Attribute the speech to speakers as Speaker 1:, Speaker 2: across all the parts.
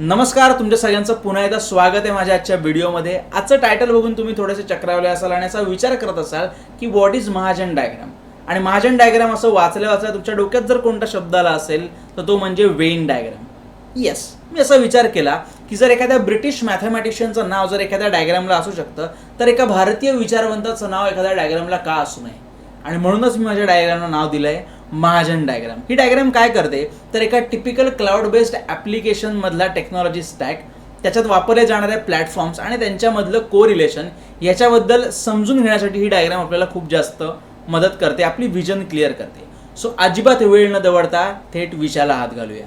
Speaker 1: नमस्कार, तुमच्या सगळ्यांचं पुन्हा एकदा स्वागत आहे माझ्या आजच्या व्हिडिओमध्ये. आजचं टायटल बघून तुम्ही थोडेसे चक्रावले असाल आणि असा विचार करत असाल की व्हॉट इज महाजन डायग्राम. आणि महाजन डायग्राम असं वाचल्या तुमच्या डोक्यात जर कोणता शब्द आला असेल तर तो म्हणजे वेन डायग्राम. येस, मी असा विचार केला की जर एखाद्या ब्रिटिश मॅथमॅटिशियनचं नाव जर एखाद्या डायग्रामला असू शकतं तर एका भारतीय विचारवंताचं नाव एखाद्या डायग्रामला का असू नये. आणि म्हणूनच मी माझ्या डायग्रामला नाव दिलं आहे महाजन डायग्राम. ही डायग्राम काय करते तर एका टिपिकल क्लाउड बेस्ड ॲप्लिकेशन मधला टेक्नॉलॉजी स्टॅक, त्याच्यात वापरले जाणारे प्लॅटफॉर्म्स आणि त्यांच्यामधलं को रिलेशन याच्याबद्दल समजून घेण्यासाठी ही डायग्राम आपल्याला खूप जास्त मदत करते, आपली विजन क्लिअर करते. सो अजिबात वेळ न दवडता थेट विषयाला हात घालूया.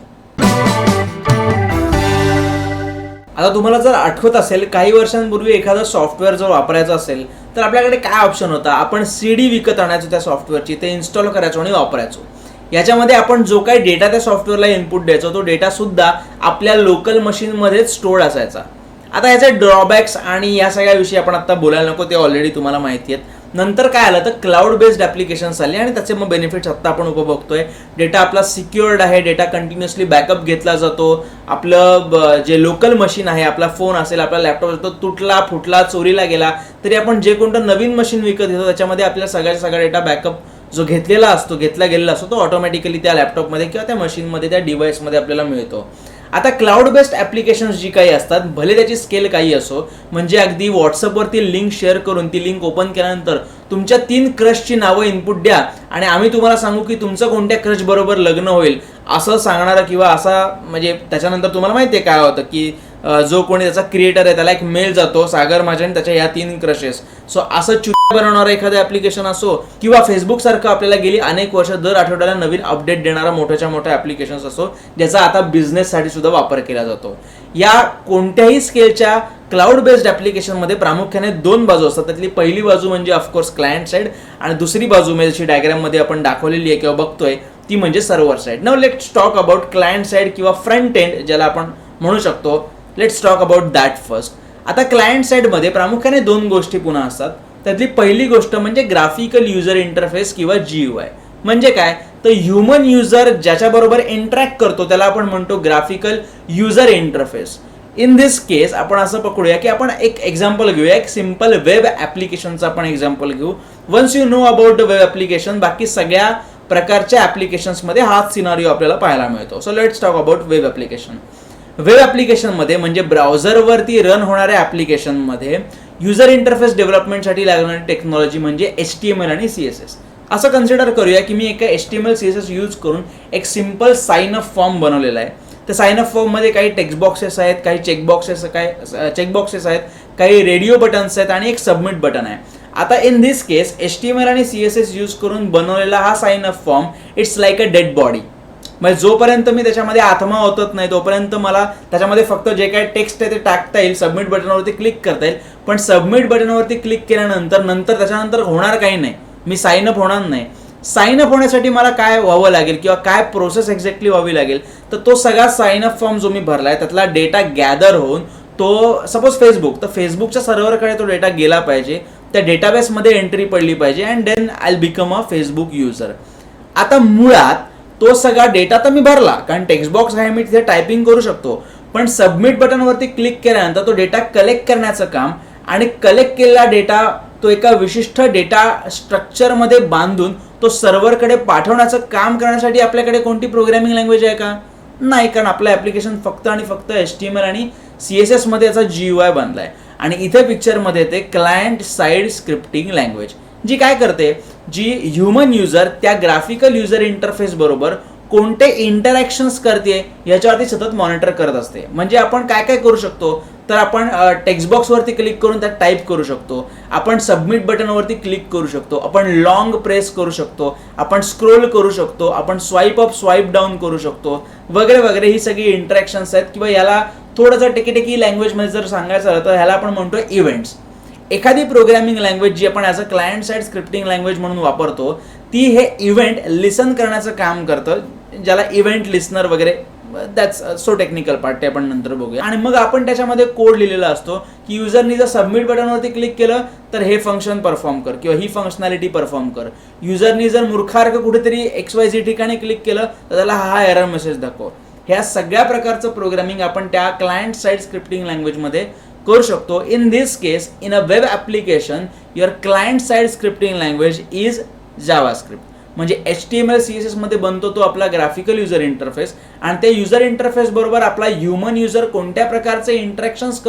Speaker 1: आता तुम्हाला जर आठवत असेल काही वर्षांपूर्वी एखादं सॉफ्टवेअर जर वापरायचं असेल तर आपल्याकडे काय ऑप्शन होता, आपण CD विकत आणायचो त्या सॉफ्टवेअरची, ते इन्स्टॉल करायचो आणि वापरायचो. याच्यामध्ये आपण जो काही डेटा त्या सॉफ्टवेअरला इनपुट द्यायचो तो डेटा सुद्धा आपल्या लोकल मशीनमध्येच स्टोअर्ड असायचा. आता याचे ड्रॉबॅक्स आणि या सगळ्या विषयी आपण आता बोलायला नको, ते ऑलरेडी तुम्हाला माहिती आहेत. नंतर काय आलं तर क्लाउड बेस्ड ॲप्लिकेशन्स आले आणि त्याचे मग बेनिफिट्स आत्ता आपण उपभोगतोय. डेटा आपला सिक्युअर्ड आहे, डेटा कंटिन्युअसली बॅकअप घेतला जातो. आपलं जे लोकल मशीन आहे, आपला फोन असेल, आपला लॅपटॉप असेल, तो तुटला फुटला चोरीला गेला तरी आपण जे कोणतं नवीन मशीन विकत घेतो त्याच्यामध्ये आपल्या सगळा डेटा बॅकअप जो घेतला गेलेला असतो तो ऑटोमॅटिकली त्या लॅपटॉपमध्ये किंवा त्या मशीनमध्ये, त्या डिव्हाइसमध्ये आपल्याला मिळतो. आता क्लाउड बेस्ड ॲप्लिकेशन्स जी काही असतात, भले त्याची स्केल काही असो, म्हणजे अगदी व्हॉट्सअपवरती लिंक शेअर करून ती लिंक ओपन केल्यानंतर तुमच्या 3 क्रशची नावं इनपुट द्या आणि आम्ही तुम्हाला सांगू की तुमचं कोणत्या क्रश बरोबर लग्न होईल असं सांगणारं, किंवा असा म्हणजे त्याच्यानंतर तुम्हाला माहिती आहे काय होतं की जो कोणी त्याचा क्रिएटर आहे त्याला एक मेल जातो, सागर महाजन त्याच्या या 3 क्रशेस. सो असं बनवणारं एखादं ॲप्लिकेशन असो किंवा फेसबुक सारखं आपल्याला गेली अनेक वर्ष दर आठवड्याला नवीन अपडेट देणारा मोठ्याच्या मोठ्या ॲप्लिकेशन्स असो, ज्याचा आता बिझनेससाठी सुद्धा वापर केला जातो. या कोणत्याही स्केलच्या क्लाउड बेस्ड ॲप्लिकेशनमध्ये प्रामुख्याने 2 बाजू असतात. त्यातली पहिली बाजू म्हणजे ऑफकोर्स क्लायंट साईड आणि दुसरी बाजू म्हणजे जशी डायग्राममध्ये आपण दाखवलेली आहे किंवा बघतोय ती म्हणजे server side. Now let's talk about client side किंवा फ्रंट एंड ज्याला आपण म्हणू शकतो. Let's talk about that first. आता क्लायंट साईडमध्ये प्रामुख्याने 2 गोष्टी पुन्हा असतात. त्यातली पहिली गोष्ट म्हणजे ग्राफिकल युजर इंटरफेस किंवा GUI. म्हणजे काय तर ह्युमन युजर ज्याच्याबरोबर इंटरॅक्ट करतो त्याला आपण म्हणतो graphical user interface. In this case आपण असं पकडूया की आपण एक एक्झाम्पल घेऊया, एक सिम्पल वेब ॲप्लिकेशनचं आपण एक्झाम्पल घेऊ. Once you know about the web application, बाकी सगळ्या प्रकारच्या ॲप्लिकेशन्समध्ये हाच सिनारिओ आपल्याला पाहायला मिळतो. So let's talk about web application. Web ॲप्लिकेशनमध्ये म्हणजे ब्राउझरवरती रन होणाऱ्या ॲप्लिकेशनमध्ये युजर इंटरफेस डेव्हलपमेंटसाठी लागणारी टेक्नॉलॉजी म्हणजे HTML आणि CSS. असं कन्सिडर करूया की मी एका HTML CSS यूज करून एक सिम्पल साइन अप फॉर्म बनवलेला आहे. त्या साइन अप फॉर्ममध्ये काही टेक्स्ट बॉक्सेस आहेत, काही चेकबॉक्सेस आहेत, काही रेडिओ बटन्स आहेत आणि एक सबमिट बटन आहे. आता इन दिस केस HTML आणि CSS यूज करून बनवलेला हा sign up form it's like a dead body. म्हणजे जोपर्यंत मी त्याच्यामध्ये आत्मा ओतत नाही तोपर्यंत मला त्याच्यामध्ये फक्त जे काही टेक्स्ट आहे ते टाकता येईल, सबमिट बटनवरती क्लिक करता येईल. पण सबमिट बटनवरती क्लिक केल्यानंतर त्याच्यानंतर होणार काही नाही, मी साइन अप होणार नाही. साइन अप होण्यासाठी मला काय व्हावं लागेल किंवा काय प्रोसेस एक्झॅक्टली व्हावी लागेल तर तो सगळा साइन अप फॉर्म जो मी भरलाय त्यातला डेटा गॅदर होऊन तो सपोज तर फेसबुकच्या सर्व्हरकडे तो डेटा गेला पाहिजे, त्या डेटाबेसमध्ये एंट्री पडली पाहिजे and then I will become a Facebook user. आता मुळात तो सगळा डेटा तर मी भरला, कारण टेक्स्ट बॉक्स आहे, मी तिथे टायपिंग करू शकतो. पण सबमिट बटनवरती क्लिक केल्यानंतर तो डेटा कलेक्ट करण्याचं काम आणि कलेक्ट केलेला डेटा तो एका विशिष्ट डेटा स्ट्रक्चरमध्ये बांधून तो सर्व्हरकडे पाठवण्याचं काम करण्यासाठी आपल्याकडे कोणती प्रोग्रामिंग लँग्वेज आहे का? नाही, कारण आपलं ॲप्लिकेशन फक्त आणि फक्त HTML आणि CSS मध्ये याचा GUI बनलाय. आणि इथे पिक्चरमध्ये येते क्लायंट साईड स्क्रिप्टिंग लँग्वेज, जी काय करते, जी ह्युमन युजर त्या ग्राफिकल युजर इंटरफेस बरोबर कोणते इंटरॅक्शन्स करते याच्यावरती सतत मॉनिटर करत असते. म्हणजे आपण काय काय करू शकतो तर आपण टेक्स्ट बॉक्सवरती क्लिक करून त्यात टाईप करू शकतो, आपण सबमिट बटनवरती क्लिक करू शकतो, आपण लॉंग प्रेस करू शकतो, आपण स्क्रोल करू शकतो, आपण स्वाईप अप स्वाईप डाऊन करू शकतो वगैरे वगैरे. ही सगळी इंटरॅक्शन्स आहेत किंवा याला थोडंसं टेकी लँग्वेजमध्ये जर सांगायचं झालं तर ह्याला आपण म्हणतो इव्हेंट्स. एखादी प्रोग्रामिंग लँग्वेज जी आपण as a client side scripting language म्हणून वापरतो ती हे इव्हेंट लिसन करण्याचं काम करतं, ज्याला इव्हेंट लिसनर वगैरे, दॅट्स सो टेक्निकल पार्ट, ते आपण नंतर बघूया. आणि मग आपण त्याच्यामध्ये कोड लिहिलेला असतो की युजरनी जर सबमिट बटनवरती क्लिक केलं तर हे फंक्शन परफॉर्म कर किंवा ही फंक्शनॅलिटी परफॉर्म कर. युजरनी जर मूर्खार्क कुठेतरी XYZ ठिकाणी क्लिक केलं तर त्याला हा एरर मेसेज दाखव. ह्या सगळ्या प्रकारचं प्रोग्रामिंग आपण त्या क्लायंट साईड स्क्रिप्टिंग लँग्वेजमध्ये करू शकतो. In this case, in a web application your client side scripting language is JavaScript. म्हणजे HTML CSS मध्ये बनतो तो आपला ग्राफिकल युजर इंटरफेस, आणि त्या युजर इंटरफेस बरोबर आपला ह्युमन युजर कोणत्या प्रकारचे इंटरॅक्शन्स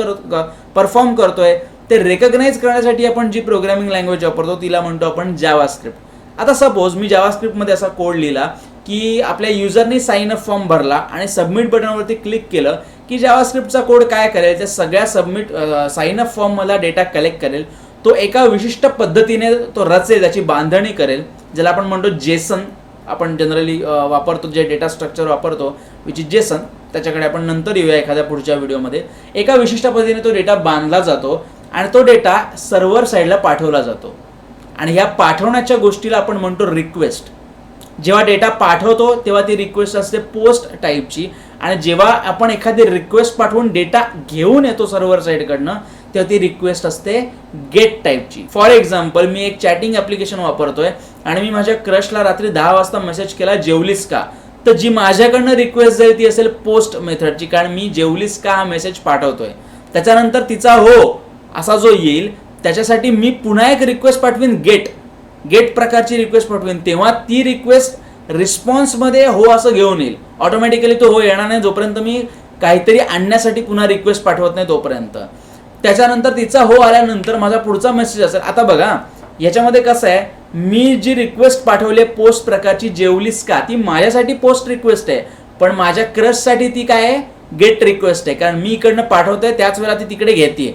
Speaker 1: परफॉर्म करतोय ते रेकग्नाइज करण्यासाठी आपण जी प्रोग्रामिंग लँग्वेज वापरतो तिला म्हणतो आपण जावास्क्रिप्ट. आता सपोज मी जावास्क्रिप्टमध्ये असा कोड लिहिला की आपल्या युजरनी साइन अप फॉर्म भरला आणि सबमिट बटनवरती क्लिक केलं की जावास्क्रिप्टचा कोड काय करेल, त्या सगळ्या साइन अप फॉर्म मला डेटा कलेक्ट करेल, तो एका विशिष्ट पद्धतीने तो रचेल, त्याची बांधणी करेल, ज्याला आपण म्हणतो जेसन. आपण जनरली वापरतो जे डेटा स्ट्रक्चर वापरतो विच इज जेसन, त्याच्याकडे आपण नंतर येऊया एखाद्या पुढच्या व्हिडिओमध्ये. एका विशिष्ट पद्धतीने तो डेटा बांधला जातो आणि तो डेटा सर्व्हर साईडला पाठवला जातो. आणि ह्या पाठवण्याच्या गोष्टीला आपण म्हणतो रिक्वेस्ट. जेव्हा डेटा पाठवतो तेव्हा ती रिक्वेस्ट असते पोस्ट टाईपची, आणि जेव्हा आपण एखादी रिक्वेस्ट पाठवून डेटा घेऊन येतो सर्व्हर साईडकडनं तेव्हा ती रिक्वेस्ट असते गेट टाईपची. फॉर एक्झाम्पल, मी एक चॅटिंग ॲप्लिकेशन वापरतोय आणि मी माझ्या क्रशला रात्री 10 वाजता मेसेज केला जेवलीस का, तर जी माझ्याकडनं रिक्वेस्ट जाईल ती असेल पोस्ट मेथडची, कारण मी जेवलीस का हा मेसेज पाठवतोय. त्याच्यानंतर तिचा हो असा जो येईल त्याच्यासाठी मी पुन्हा एक रिक्वेस्ट पाठवीन गेट प्रकारची रिक्वेस्ट पाठवीन, तेव्हा ती रिक्वेस्ट रिस्पॉन्समध्ये हो असं घेऊन येईल. ऑटोमॅटिकली तो हो येणार नाही जोपर्यंत मी काहीतरी आणण्यासाठी पुन्हा रिक्वेस्ट पाठवत नाही तोपर्यंत. त्याच्यानंतर तिचा हो आल्यानंतर माझा पुढचा मेसेज असेल. आता बघा याच्यामध्ये कसं आहे, मी जी रिक्वेस्ट पाठवली पोस्ट प्रकारची जेवलीस का, ती माझ्यासाठी पोस्ट रिक्वेस्ट आहे, पण माझ्या क्रशसाठी ती काय आहे, गेट रिक्वेस्ट आहे, कारण मी इकडनं पाठवतोय त्याच वेळेला ती तिकडे घेते.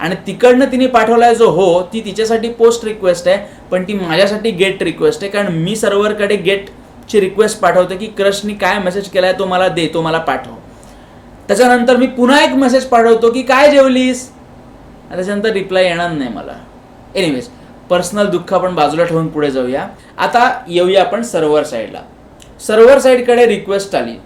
Speaker 1: आणि तिकडनं तिने पाठवलाय जो हो ती तिच्यासाठी पोस्ट रिक्वेस्ट आहे, पण ती माझ्यासाठी गेट रिक्वेस्ट आहे, कारण मी सर्व्हरकडे गेटची रिक्वेस्ट पाठवते की क्रशनी काय मेसेज केलाय तो मला दे, तो मला पाठव. त्याच्यानंतर मी पुन्हा एक मेसेज पाठवतो की काय जेवलीस, त्याच्यानंतर रिप्लाय येणार नाही मला. एनिवेज, पर्सनल दुःख आपण बाजूला ठेवून पुढे जाऊया. आता येऊया आपण सर्व्हर साईडला. सर्व्हर साईडकडे रिक्वेस्ट आली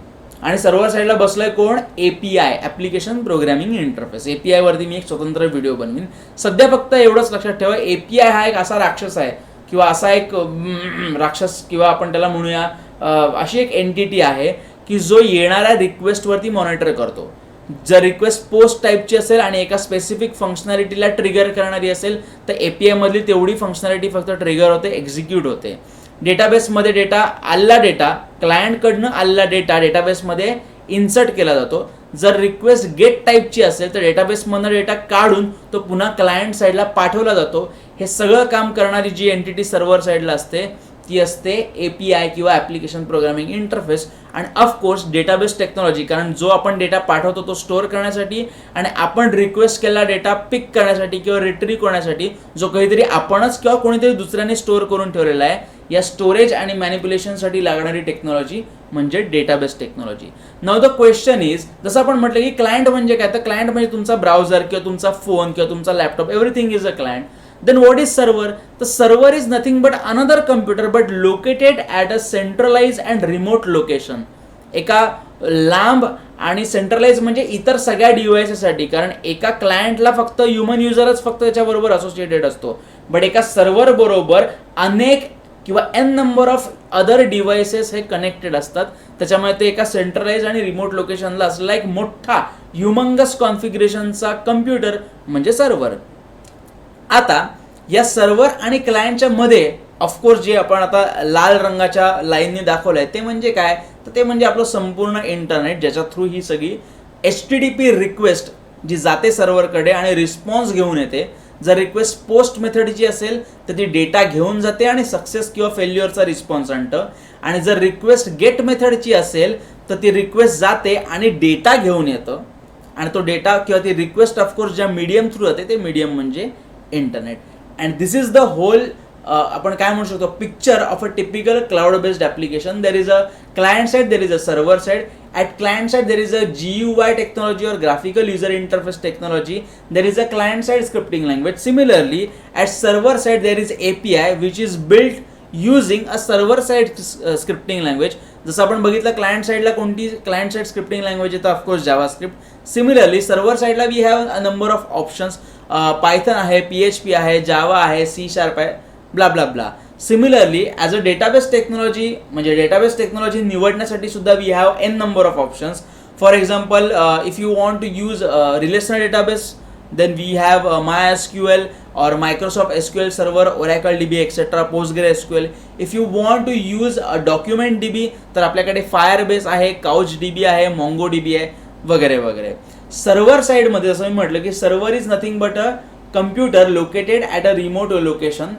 Speaker 1: आणि सर्व्हर साईडला बसलाय कोण, API, application programming interface. API वरती मी एक स्वतंत्र व्हिडिओ बनवीन. सध्या फक्त एवढंच लक्षात ठेवा, API हा एक असा राक्षस आहे किंवा असा एक राक्षस किंवा आपण त्याला म्हणूया अशी एक एंटिटी आहे की जो येणाऱ्या रिक्वेस्टवरती मॉनिटर करतो. जर रिक्वेस्ट पोस्ट टाईपची असेल आणि एका स्पेसिफिक फंक्शनॅलिटीला ट्रिगर करणारी असेल तर API मधली तेवढी फंक्शनॅलिटी फक्त ट्रिगर होते, एक्झिक्यूट होते. डेटाबेसमध्ये डेटा आलेला डेटा, क्लायंटकडनं आलेला डेटा डेटाबेसमध्ये इन्सर्ट केला जातो. जर रिक्वेस्ट गेट टाईपची असेल तर डेटाबेसमधनं डेटा काढून तो पुन्हा क्लायंट साईडला पाठवला जातो. हे सगळं काम करणारी जी एंटिटी सर्व्हर साईडला असते ती असते API किंवा ॲप्लिकेशन प्रोग्रामिंग इंटरफेस. आणि ऑफकोर्स डेटाबेस टेक्नॉलॉजी, कारण जो आपण डेटा पाठवतो तो स्टोअर करण्यासाठी आणि आपण रिक्वेस्ट केलेला डेटा पिक करण्यासाठी किंवा रिट्रीव्ह करण्यासाठी जो काहीतरी आपणच किंवा कोणीतरी दुसऱ्याने स्टोअर करून ठेवलेला आहे, या स्टोरेज आणि मॅनिप्युलेशनसाठी लागणारी टेक्नॉलॉजी म्हणजे database technology. Now the question is, जसं आपण म्हटलं की क्लायंट म्हणजे काय, तर क्लायंट म्हणजे तुमचा ब्राउझर किंवा तुमचा फोन किंवा तुमचा laptop, everything is a client. Then what is server? The server is nothing but another computer but located at a centralized and remote location. एका लांब आणि सेंट्रलाइज म्हणजे इतर सगळ्या डिव्हाइसेससाठी, कारण एका क्लायंटला फक्त ह्युमन युजरच फक्त त्याच्याबरोबर असोसिएटेड असतो, बट एका सर्व्हर बरोबर अनेक किंवा n number of other devices हे कनेक्टेड असतात. त्याच्यामुळे ते एका सेंट्रलाइज आणि रिमोट लोकेशनला असलेला एक मोठा ह्युमंगस कॉन्फिगरेशनचा कम्प्युटर म्हणजे सर्व्हर. आता या सर्व्हर आणि क्लायंटच्या मध्ये ऑफकोर्स जे आपण आता लाल रंगाच्या लाईनने दाखवलं आहे ते म्हणजे काय, तर ते म्हणजे आपलं संपूर्ण इंटरनेट, ज्याच्या थ्रू ही सगळी HTTP रिक्वेस्ट जी जाते सर्व्हरकडे आणि रिस्पॉन्स घेऊन येते. जर रिक्वेस्ट पोस्ट मेथडची असेल तर ती डेटा घेऊन जाते आणि सक्सेस किंवा फेल्युअरचा रिस्पॉन्स आणतं, आणि जर रिक्वेस्ट गेट मेथडची असेल तर ती रिक्वेस्ट जाते आणि डेटा घेऊन येतं, आणि तो डेटा किंवा ती रिक्वेस्ट ऑफकोर्स ज्या मीडियम थ्रू जाते ते मीडियम म्हणजे internet. And this is the whole आपण काय म्हणू शकतो picture of a typical cloud based application. There is a client side, there is a server side. At client side there is a GUI technology or graphical user interface technology. There is a client side scripting language. Similarly at server side there is API which is built using a server side scripting language. जसं आपण बघितलं client साईडला कोणती client side scripting language येतं, of course JavaScript. Similarly server साईडला we have a number of options. Python आहे, PHP आहे, Java आहे, C# आहे, blah blah blah. Similarly as a database technology म्हणजे डेटाबेस टेक्नॉलॉजी निवडण्यासाठी सुद्धा we have an number of options. For example, if you want to use relational database, then we have MySQL or Microsoft SQL Server, Oracle DB, etc., PostgreSQL. If you want to use a document DB, तर आपल्याकडे Firebase आहे, CouchDB आहे, MongoDB आहे, वगैरे वगैरे. Server साईडमध्ये जसं मी म्हटलं की server is nothing but a computer located at a remote location.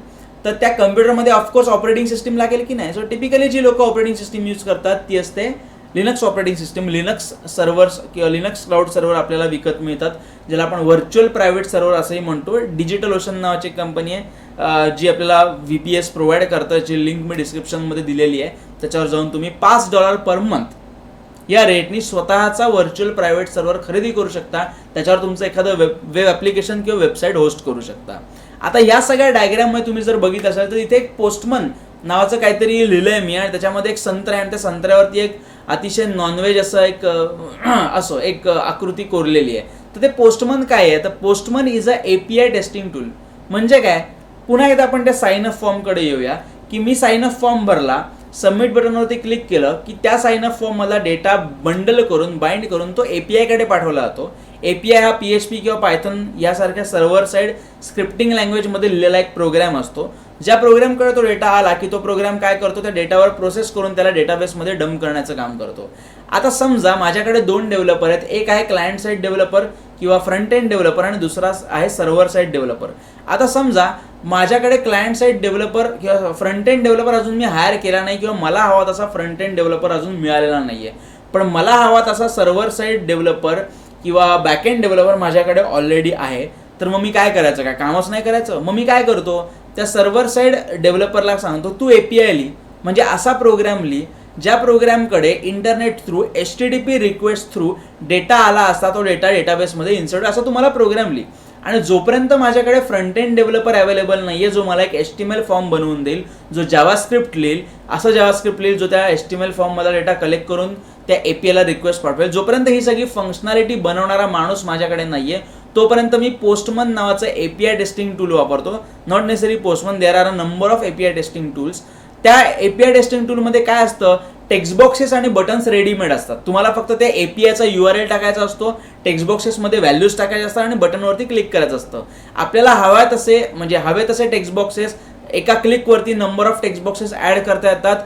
Speaker 1: तर त्या कम्प्युटरमध्ये ऑफकोर्स ऑपरेटिंग सिस्टीम लागेल की नाही. सो टिपिकली जी लोक ऑपरेटिंग सिस्टीम यूज करतात ती असते Linux operating system. Linux servers किंवा लिनक्स क्लाउड सर्व्हर आपल्याला विकत मिळतात, ज्याला आपण व्हर्च्युअल प्रायव्हेट सर्व्हर असंही म्हणतो. डिजिटल ओशन नावाची कंपनी आहे जी आपल्याला VPS प्रोव्हाइड करतं, जी लिंक मी डिस्क्रिप्शनमध्ये दिलेली आहे. त्याच्यावर जाऊन तुम्ही $5 पर मंथ या रेटनी स्वतःचा व्हर्च्युअल प्रायव्हेट सर्व्हर खरेदी करू शकता. त्याच्यावर तुमचं एखादं वेब ॲप्लिकेशन किंवा वेबसाईट होस्ट करू शकता. आता या सगळ्या डायग्राममध्ये तुम्ही जर बघित असाल तर इथे एक पोस्टमन नावाचं काहीतरी लिहिलंय मी, आणि त्याच्यामध्ये एक संत्रा आहे आणि त्या संत्र्यावरती एक अतिशय नॉनव्हेज असं एक आकृती कोरलेली आहे. तर ते पोस्टमन काय आहे, तर postman is a API testing tool. म्हणजे काय, पुन्हा एकदा आपण त्या साइन अप फॉर्मकडे येऊया की मी साइन अप फॉर्म भरला, सबमिट बटनवरती क्लिक केलं की त्या साइन अप फॉर्म मला डेटा बंडल करून बाइंड करून तो API कडे पाठवला जातो. API हा PHP किंवा पायथन यासारख्या सर्व्हर साईड स्क्रिप्टिंग लँग्वेजमध्ये लिहिलेला एक प्रोग्राम असतो. ज्या प्रोग्रामकडे तो डेटा आला की तो प्रोग्राम काय करतो, त्या डेटावर प्रोसेस करून त्याला डेटाबेसमध्ये डंप करण्याचं काम करतो. आता समजा माझ्याकडे 2 डेव्हलपर आहेत, एक आहे क्लायंट साईड डेव्हलपर किंवा फ्रंट एंड डेव्हलपर आणि दुसरा आहे सर्व्हर साईड डेव्हलपर. आता समजा माझ्याकडे क्लायंट साईड डेव्हलपर किंवा फ्रंट एंड डेव्हलपर अजून मी हायर केला नाही किंवा मला हवा तसा फ्रंट एंड डेव्हलपर अजून मिळालेला नाहीये, पण मला हवा तसा सर्व्हर साईड डेव्हलपर किंवा बॅक एंड डेव्हलपर माझ्याकडे ऑलरेडी आहे. तर मग मी काय करायचं, काय कामच नाही करायचं. मग मी काय करतो, त्या सर्व्हर साईड डेव्हलपरला सांगतो तू API लिही, म्हणजे असा प्रोग्राम लिही ज्या प्रोग्रामकडे internet through HTTP request through data आला असता, तो डेटा डेटाबेसमध्ये इन्सर्ट, असा तुम्हाला प्रोग्राम लिही. आणि जोपर्यंत माझ्याकडे फ्रंट एंड डेव्हलपर अवेलेबल नाहीये जो मला एक HTML फॉर्म बनवून देईल, जो जावास्क्रिप्ट लिहिल, असं जावास्क्रिप्ट लिहिल जो त्या HTML फॉर्म मला डेटा कलेक्ट करून त्या APIला रिक्वेस्ट पाठवेल, जोपर्यंत ही सगळी फंक्शनॅलिटी बनवणारा माणूस माझ्याकडे नाहीये, तोपर्यंत मी पोस्टमन नावाचं API टेस्टिंग टूल वापरतो. Not necessary Postman, there are a number of API testing tools. त्या API टेस्टिंग टूलमध्ये काय असतं, टेक्स्ट बॉक्सेस आणि बटन्स रेडीमेड असतात. तुम्हाला फक्त त्या APIचा URL टाकायचा असतो, टेक्स्ट बॉक्सेसमध्ये व्हॅल्यूज टाकायचे असतात आणि बटनवरती क्लिक करायचं असतं. आपल्याला हवे तसे टेक्स्ट बॉक्सेस एका क्लिकवरती number of text boxes add करता येतात,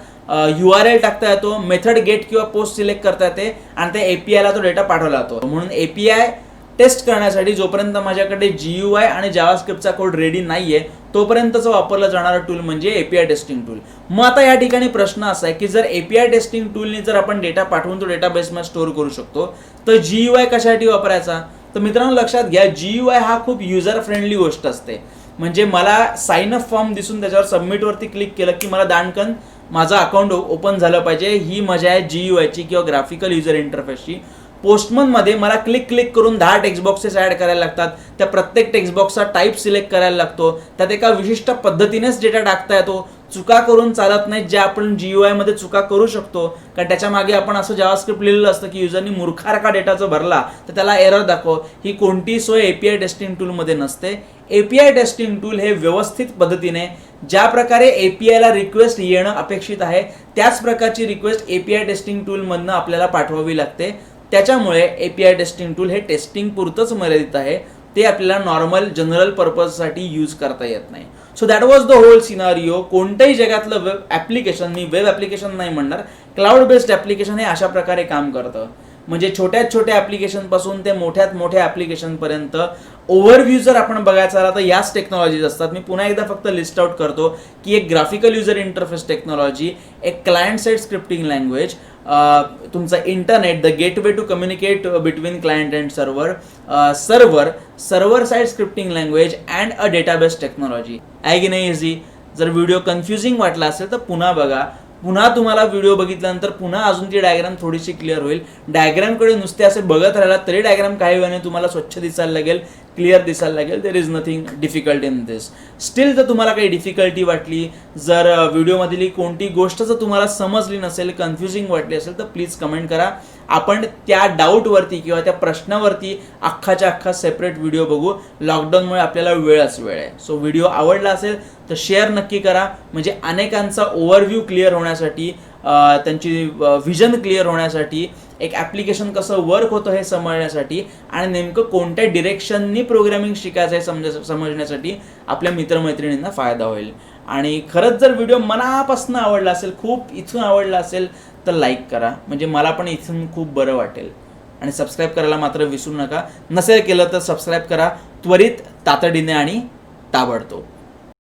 Speaker 1: URL टाकता येतो, मेथड गेट किंवा पोस्ट सिलेक्ट करता येते आणि त्या APIला तो डेटा पाठवला जातो. म्हणून API टेस्ट करण्यासाठी जोपर्यंत माझ्याकडे GUI आणि जावास्क्रिप्टचा कोड रेडी नाहीये, तोपर्यंतचं वापरलं जाणारं टूल म्हणजे API टेस्टिंग टूल. मग आता या ठिकाणी प्रश्न असा आहे की जर API टेस्टिंग टूलने जर आपण डेटा पाठवून तो डेटाबेसमध्ये स्टोअर करू शकतो, तर GUI कशासाठी वापरायचा. तर मित्रांनो लक्षात घ्या, GUI हा खूप युजर फ्रेंडली गोष्ट असते. म्हणजे मला साइन अप फॉर्म दिसून त्याच्यावर सबमिटवरती क्लिक केलं की मला दाणकन माझं अकाउंट ओपन झालं पाहिजे, ही मजा आहे GUIची किंवा ग्राफिकल युजर इंटरफेसची. पोस्टमनमध्ये मला क्लिक करून 10 टेक्स्ट बॉक्सेस ॲड करायला लागतात, त्या प्रत्येक टेक्स्ट बॉक्सचा टाईप सिलेक्ट करायला लागतो, त्यात एका विशिष्ट पद्धतीनेच डेटा टाकता येतो, चुका करून चालत नाहीत, ज्या आपण GUIमध्ये चुका करू शकतो. कारण त्याच्या मागे आपण असं जावास्क्रिप्ट लिहिलेलं असतं की युजरनी मूर्खारखा डेटा जर भरला तर त्याला एरर दाखव. ही कोणतीही सोय API टेस्टिंग टूलमध्ये नसते. API टेस्टिंग टूल हे व्यवस्थित पद्धतीने ज्या प्रकारे APIला रिक्वेस्ट येणं अपेक्षित आहे त्याच प्रकारची रिक्वेस्ट API टेस्टिंग टूलमधनं आपल्याला पाठवावी लागते. त्याच्यामुळे API टेस्टिंग टूल हे टेस्टिंग पुरतंच मर्यादित आहे, ते आपल्याला नॉर्मल जनरल पर्पजसाठी यूज करता येत नाही. So that was the whole scenario. कोणत्याही जगातलं वेब ॲप्लिकेशन, मी वेब ॲप्लिकेशन नाही म्हणणार, क्लाउड बेस्ड ॲप्लिकेशन हे अशा प्रकारे काम करतं. म्हणजे छोट्यात छोट्या ॲप्लिकेशनपासून ते मोठ्यात मोठ्या ॲप्लिकेशनपर्यंत ओव्हरव्ह्यू जर आपण बघायचा झाला तर याच टेक्नॉलॉजीज असतात. मी पुन्हा एकदा फक्त लिस्ट आउट करतो की एक ग्राफिकल युजर इंटरफेस टेक्नॉलॉजी, एक क्लायंट साईड स्क्रिप्टिंग लँग्वेज, तुमचा internet, the gateway to communicate between client and server side scripting language and a database technology. आहे की नाही इझी. जर व्हिडिओ कन्फ्युजिंग वाटला असेल तर पुन्हा बघा. पुन्हा तुम्हाला व्हिडिओ बघितल्यानंतर पुन्हा अजून ती डायग्राम थोडीशी क्लिअर होईल. डायग्रामकडे नुसते असे बघत राहिला तरी डायग्राम काही वेळाने तुम्हाला स्वच्छ दिसायला लागेल, क्लिअर दिसायला लागेल. There is nothing difficult in this. Steel जर तुम्हाला काही डिफिकल्टी वाटली, जर व्हिडिओमधली कोणती गोष्ट जर तुम्हाला समजली नसेल, कन्फ्युजिंग वाटली असेल, तर प्लीज कमेंट करा. आपण त्या डाऊटवरती किंवा त्या प्रश्नावरती अख्खाच्या अख्खा सेपरेट व्हिडिओ बघू. लॉकडाऊनमुळे आपल्याला वेळ आहे. सो व्हिडिओ आवडला असेल तर शेअर नक्की करा, म्हणजे अनेकांचा ओव्हरव्ह्यू क्लिअर होण्यासाठी, त्यांची व्हिजन क्लिअर होण्यासाठी, एक ॲप्लिकेशन कसं वर्क होतं हे समजण्यासाठी आणि नेमकं कोणत्या डिरेक्शननी प्रोग्रॅमिंग शिकायचं हे समजण्यासाठी आपल्या मित्रमैत्रिणींना फायदा होईल. आणि खरंच जर व्हिडिओ मनापासून आवडला असेल, खूप इथून आवडला असेल, तर लाईक करा, म्हणजे मला पण इथून खूप बरं वाटेल. आणि सबस्क्राईब करायला मात्र विसरू नका. नसेल केलं तर सबस्क्राईब करा त्वरित, तातडीने आणि ताबडतोब.